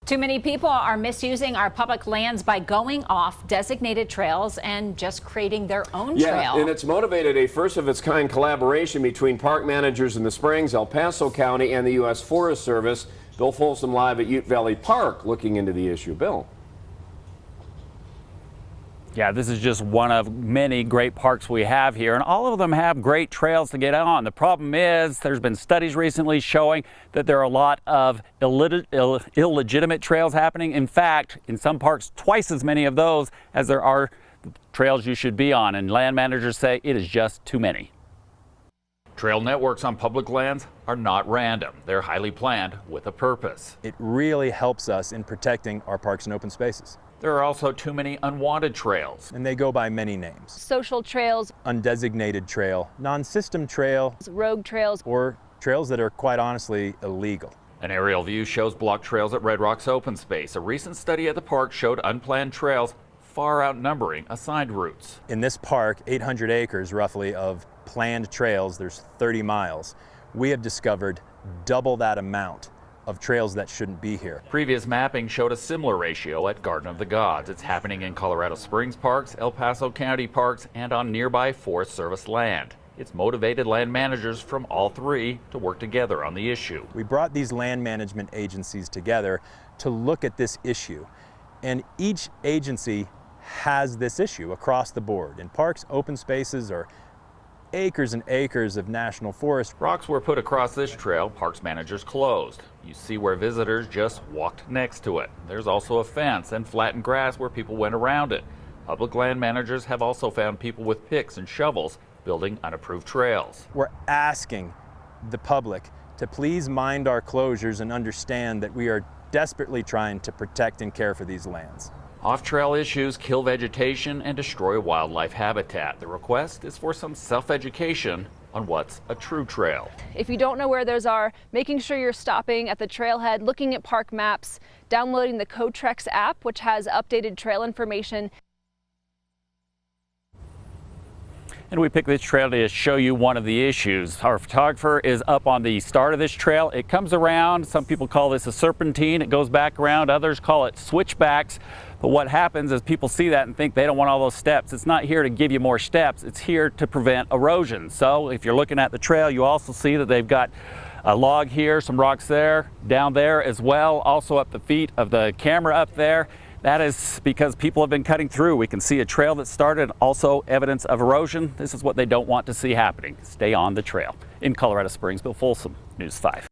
Too many people are misusing our public lands by going off designated trails and just creating their own trail. And it's motivated a first-of-its-kind collaboration between park managers in the Springs, El Paso County, and the U.S. Forest Service. Bill Folsom live at Ute Valley Park looking into the issue. Bill. Yeah, this is just one of many great parks we have here, and all of them have great trails to get on. The problem is there's been studies recently showing that there are a lot of illegitimate trails happening. In fact, in some parks, twice as many of those as there are trails you should be on, and land managers say it is just too many. Trail networks on public lands are not random. They're highly planned with a purpose. It really helps us in protecting our parks and open spaces. There are also too many unwanted trails. And they go by many names. Social trails, undesignated trail, non-system trail, rogue trails, or trails that are quite honestly illegal. An aerial view shows blocked trails at Red Rock's open space. A recent study at the park showed unplanned trails far outnumbering assigned routes. In this park, 800 acres roughly of planned trails, there's 30 miles. We have discovered double that amount of trails that shouldn't be here. Previous mapping showed a similar ratio at Garden of the Gods. It's happening in Colorado Springs parks, El Paso County parks, and on nearby Forest Service land. It's motivated land managers from all three to work together on the issue. We brought these land management agencies together to look at this issue, and each agency has this issue across the board. In parks, open spaces, or acres and acres of national forest. Rocks were put across this trail, parks managers closed. You see where visitors just walked next to it. There's also a fence and flattened grass where people went around it. Public land managers have also found people with picks and shovels building unapproved trails. We're asking the public to please mind our closures and understand that we are desperately trying to protect and care for these lands. Off-trail issues kill vegetation and destroy wildlife habitat. The request is for some self-education on what's a true trail. If you don't know where those are, making sure you're stopping at the trailhead, looking at park maps, downloading the CoTrex app, which has updated trail information. And we picked this trail to show you one of the issues. Our photographer is up on the start of this trail. It comes around, some people call this a serpentine, it goes back around, others call it switchbacks. But what happens is people see that and think they don't want all those steps. It's not here to give you more steps, it's here to prevent erosion. So if you're looking at the trail, you also see that they've got a log here, some rocks there, down there as well, also up the feet of the camera up there. That is because people have been cutting through. We can see a trail that started, also evidence of erosion. This is what they don't want to see happening. Stay on the trail. In Colorado Springs, Bill Folsom, News 5.